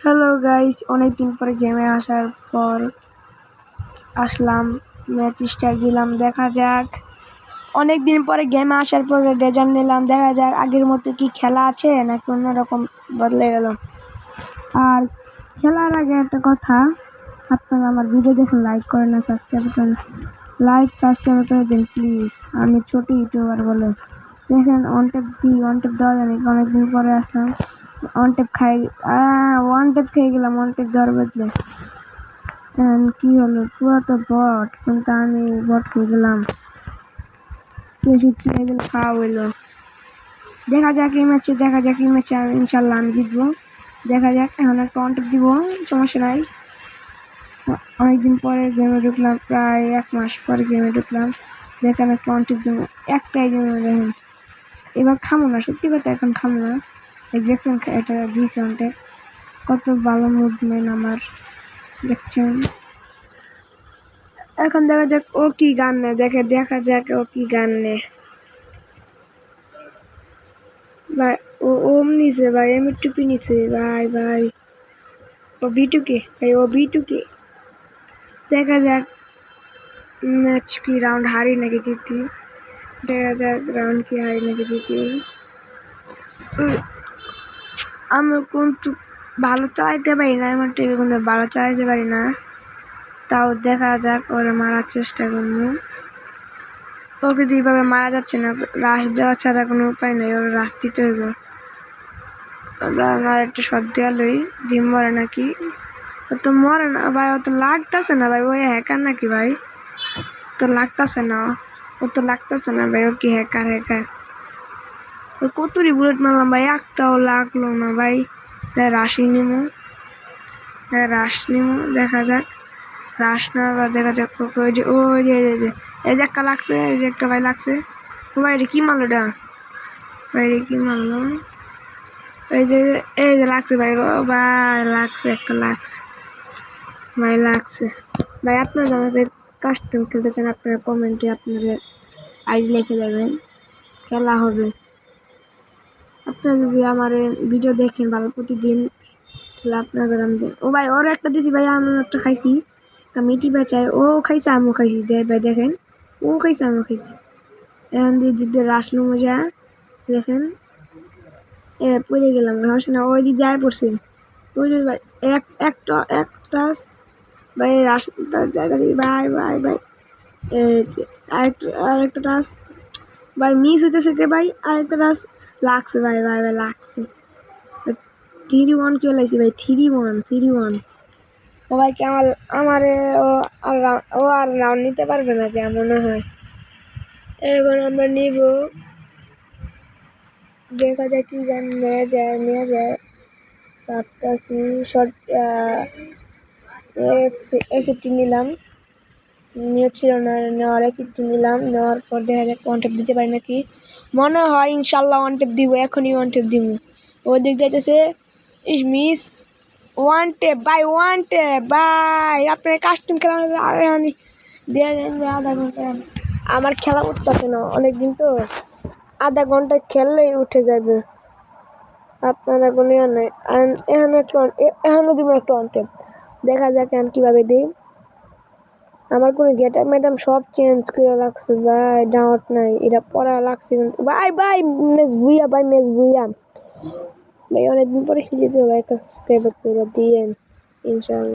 Hello guys, অনেকদিন পরে গেমে আসার পর আসলাম, ম্যাচ স্টার্ট দিলাম। দেখা যাক, অনেকদিন পরে গেমে আসার পরে রেজাল্ট নিলাম। দেখা যাক আগের মতো কি খেলা আছে নাকি অন্যরকম বদলে গেল। আর খেলার আগে একটা কথা, আপনারা আমার ভিডিও দেখে লাইক করেন না, সাবস্ক্রাইব করেন, সাবস্ক্রাইব করে দিন প্লিজ। আমি ছোট ইউটিউবার বলে দেখেন ওয়ান টেপ দেওয়া জানি। অনেকদিন পরে আসলাম, ওয়ান টেপ খেয়ে গেলাম ওয়ান টেপ দেওয়ার বদলে। কি হলো, পুরো তো বট, কিন্তু আমি বট খেয়ে গেলাম। খাওয়া হইলো। দেখা যাক এই ম্যাচে ইনশাল্লাহ আমি জিতবো। দেখা যাক, এখন একটা ওয়ান টেপ দিব, সমস্যা নাই। অনেকদিন পরে গেমে ঢুকলাম, প্রায় 1 মাস পরে গেমে ঢুকলাম। দেখেন একটা ওয়ান টেপ দেবো, একটাই গেমে। দেখেন এবার খামো না, সত্যি কথা এখন খামো না। দেখছেন এটা দিয়েছে ওয়ান টেপ, কত ভালো মুভমেন্ট আমার, দেখছেন। এখন দেখা যাক ও কি গান নেয়, দেখা যাক ও কি গান নেয়। ভাই ও ওম নিছে ভাই, টুপি নিছে ভাই। ও বিটুকে ভাই, ও বিটুকে। দেখা যাক ম্যাচ কি, রাউন্ড হারি নাকি জিতি। দেখা যাক রাউন্ড কি হারি নাকি জিতি। আমি কিন্তু ভালো চালাইতে পারি না, এমন টিভি কিন্তু ভালো চালাইতে পারি না। তাও দেখা যাক, ওরা মারার চেষ্টা করবো। ওকে যেভাবে মারা যাচ্ছে না, রাশ দেওয়া ছাড়া কোনো উপায় নেই, ওর রাশ দিতে হইব। আর একটা শট দেওয়া লই, ডিম মরে নাকি। ও তো মরে না ভাই, ও তো লাগতেছে না ভাই, ওই হ্যাকার নাকি ভাই? তো লাগতেছে না, ভাই। ও কি হ্যাকার? ও কতরি বুলেট মারলাম ভাই, একটাও লাগলো না ভাই। রাশ নিমু, দেখা যাক। রাশ না, দেখা যাক। ওই যে এই যে একটা লাগছে, এই যে একটা ভাই লাগছে। ও ভাই রে কি মারলো এটা, এই যে লাগছে ভাই। ও ভাই লাগছে, একটা লাগছে ভাই। আপনারা আমাদের কাস্টম খেলতে চান, আপনারা কমেন্টে আপনাদের আইডি লিখে দেবেন, খেলা হবে। আপনারা যদি আমার ভিডিও দেখেন ভালো প্রতিদিন, তাহলে আপনাদের আমি ও ভাই ওর একটা দিছি ভাই, আমি একটা খাইছি, একটা মিটি বেচায়। ও খাইছে, আমিও খাইছি ভাই। দেখেন ও খাইছে, আমিও খাইছি। এখন দিয়ে রাসলু মজা, দেখেন পড়ে গেলাম, সমস্যা না। ওই দিক যায় পড়ছে, ওই যে ভাই একটা ভাই রাস ভাই। আরেকটা টাচ ভাই মিস হইতেছে কে ভাই, আরেকটা টাচ লাগছে ভাই লাগছে। 3-1 কে লাইছি ভাই, 3-1। ও ভাই কি আমার ও আর রাউন্ড নিতে পারবে না যা মনে হয়। এখন আমরা নিব, দেখা যায় কি গান নেওয়া যায় ভাবতেছি। শর্ট এসিডটি নিলাম, ছিল না, নেওয়ার এসিডটি নিলাম। নেওয়ার পর দেখা যাক ওয়ান টেপ দিতে পারি নাকি। মনে হয় ইনশাল্লাহ ওয়ান টেপ দিব, এখনই ওয়ান টেপ দিব। ওই দিক যাইতেছে, ইস মিস। ওয়ান টেপ ভাই। আপনার কাস্টম খেলা দিয়ে আধা ঘন্টা, আমার খেলা উঠতেছে না অনেকদিন, তো আধা ঘন্টা খেললেই উঠে যাবে। আপনারা কোনো নেই, এখনো দিব একটা ওয়ান টেপ। দেখা যাক এখন কীভাবে দিই। আমার কোনো গেটআপ ম্যাডাম সব চেঞ্জ করে লাগছে ভাই, ডাউট নাই, এটা পড়া লাগছে কিন্তু ভাই মেস ভুইয়া ভাই অনেকদিন পরে খেলতে ভাই, একটা সাবস্ক্রাইব করে দিয়েন ইনশাআল্লাহ।